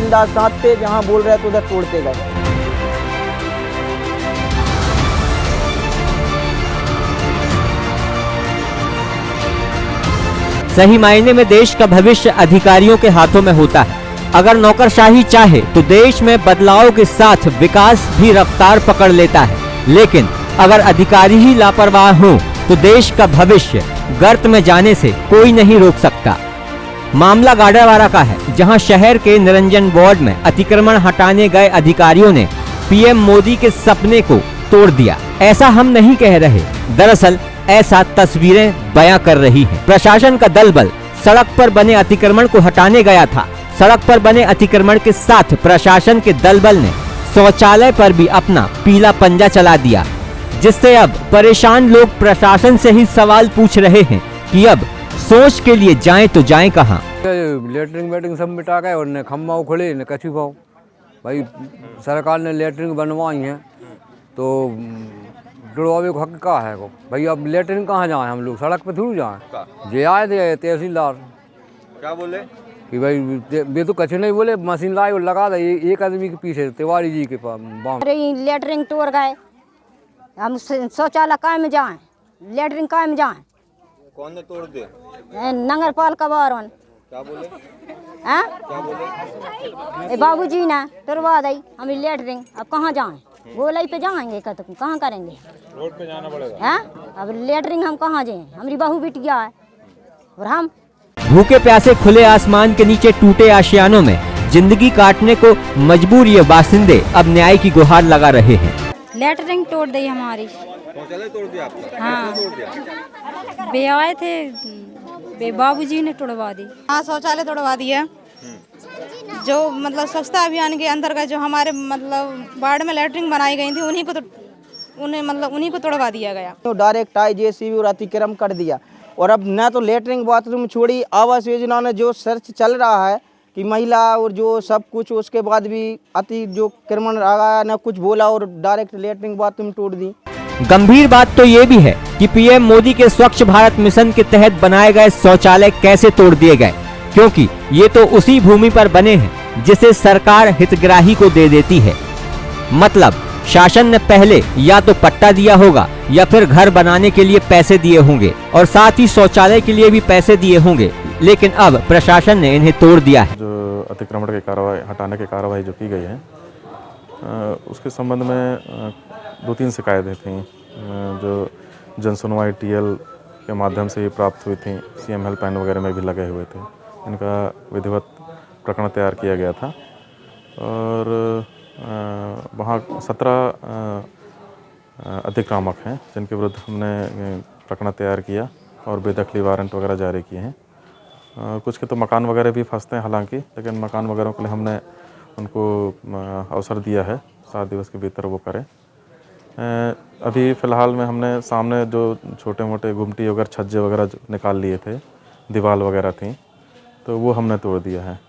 अंदाज साथ थे, जहाँ बोल रहे थे उधर तोड़ते गए। सही मायने में देश का भविष्य अधिकारियों के हाथों में होता है। अगर नौकरशाही चाहे तो देश में बदलाव के साथ विकास भी रफ्तार पकड़ लेता है, लेकिन अगर अधिकारी ही लापरवाह हो तो देश का भविष्य गर्त में जाने से कोई नहीं रोक सकता। मामला गाडरवारा का है, जहां शहर के निरंजन वार्ड में अतिक्रमण हटाने गए अधिकारियों ने पीएम मोदी के सपने को तोड़ दिया। ऐसा हम नहीं कह रहे, दरअसल ऐसा तस्वीरें बयां कर रही हैं। प्रशासन का दल बल सड़क पर बने अतिक्रमण को हटाने गया था। सड़क पर बने अतिक्रमण के साथ प्रशासन के दल बल ने शौचालय पर भी अपना पीला पंजा चला दिया, जिससे अब परेशान लोग प्रशासन से ही सवाल पूछ रहे हैं कि अब सोच के लिए जाएं तो जाएं कहां। लेटरिंग वेटरिंग सब मिटा गए और न खम्मा उखड़े न कछु भाव। भाई सरकार ने लेटरिंग बनवाई है तो जुड़वावे को हक का है को भाई। अब लेटरिन कहाँ जाए, हम लोग सड़क पे थोड़ी जाए। जे आए थे तहसीलदार क्या बोले कि भाई वे तो कछु नहीं बोले, मशीन लाई और लगा दे एक आदमी के पीछे तिवारी जी के पास। अरे लेटरिन तोड़ गए, हम शौचालय काय में जाए, लेटरिन काय में जाए। कौन ने तोड़ दिए? नगर पाल का बारन। क्या बोले? हैं? क्या बोले? बाबूजी ने तोड़वा दी हम लेटरिन, अब कहाँ जाए, गोलाई पे जाएंगे कहाँ करेंगे, रोड पे जाना पड़ेगा। हैं? अब लेटरिन हम कहाँ जाए, हमारी बहू बिटिया है और हम भूखे प्यासे खुले आसमान के नीचे टूटे आशियानों में जिंदगी काटने को मजबूर ये बासिंदे अब न्याय की गुहार लगा रहे हैं। लेटरिन तोड़ दी हमारी। शौचालय तोड़ दिया आपका? हाँ, तोड़ दिया? बे आए थे, बे बाबूजी ने तोड़वा दी। हाँ, शौचालय तोड़वा दिया। जो मतलब स्वच्छता अभियान के अंतर्गत जो हमारे मतलब वार्ड में लेटरिन बनाई गई थी उन्हीं को तोड़वा दिया गया। तो डायरेक्ट आई जेसीबी और अतिक्रमण कर दिया। और अब न तो लेटरिन बाथरूम छोड़ी, आवास योजना ने जो सर्च चल रहा है कि महिला और जो सब कुछ, उसके बाद भी अतिक्रमण आया, न कुछ बोला और डायरेक्ट लेटरिन बाथरूम तोड़ दी। गंभीर बात तो ये भी है कि पीएम मोदी के स्वच्छ भारत मिशन के तहत बनाए गए शौचालय कैसे तोड़ दिए गए, क्योंकि ये तो उसी भूमि पर बने हैं जिसे सरकार हितग्राही को दे देती है। मतलब शासन ने पहले या तो पट्टा दिया होगा या फिर घर बनाने के लिए पैसे दिए होंगे और साथ ही शौचालय के लिए भी पैसे दिए होंगे, लेकिन अब प्रशासन ने इन्हें तोड़ दिया है। जो अतिक्रमण की कार्रवाई हटाने की कार्रवाई जो की गई है उसके संबंध में 2-3 शिकायतें थीं जो जनसुनवाई टीएल के माध्यम से ही प्राप्त हुई थी। सीएम हेल्पलाइन वगैरह में भी लगे हुए थे। इनका विधिवत प्रकरण तैयार किया गया था और वहाँ 17 अतिक्रामक हैं जिनके विरुद्ध हमने प्रकरण तैयार किया और बेदखली वारंट वगैरह जारी किए हैं। कुछ के तो मकान वगैरह भी फंसते हैं हालांकि, लेकिन मकान वगैरह के लिए हमने उनको अवसर दिया है 7 दिवस के भीतर वो करें। अभी फ़िलहाल में हमने सामने जो छोटे मोटे गुमटी वगैरह छज्जे वगैरह निकाल लिए थे, दीवार वगैरह थी, तो वो हमने तोड़ दिया है।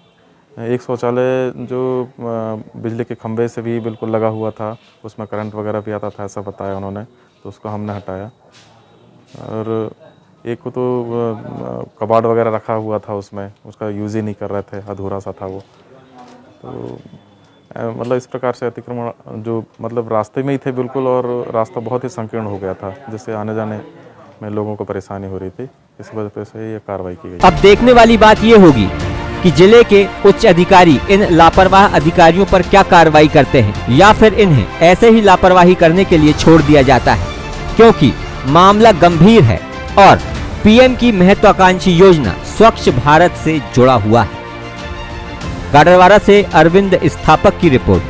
एक शौचालय जो बिजली के खंभे से भी बिल्कुल लगा हुआ था, उसमें करंट वगैरह भी आता था ऐसा बताया उन्होंने, तो उसको हमने हटाया। और एक को तो कबाड़ वगैरह रखा हुआ था उसमें, उसका यूज़ ही नहीं कर रहे थे, अधूरा सा था वो। तो मतलब इस प्रकार से अतिक्रमण जो मतलब रास्ते में ही थे बिल्कुल, और रास्ता बहुत ही संकीर्ण हो गया था जिससे आने जाने में लोगों को परेशानी हो रही थी। इस वजह से ये कार्रवाई की गई। अब देखने वाली बात ये होगी कि जिले के उच्च अधिकारी इन लापरवाह अधिकारियों पर क्या कार्रवाई करते हैं, या फिर इन्हें ऐसे ही लापरवाही करने के लिए छोड़ दिया जाता है, क्योंकि मामला गंभीर है और पीएम की महत्वाकांक्षी योजना स्वच्छ भारत से जुड़ा हुआ है। गाडरवारा से अरविंद स्थापक की रिपोर्ट।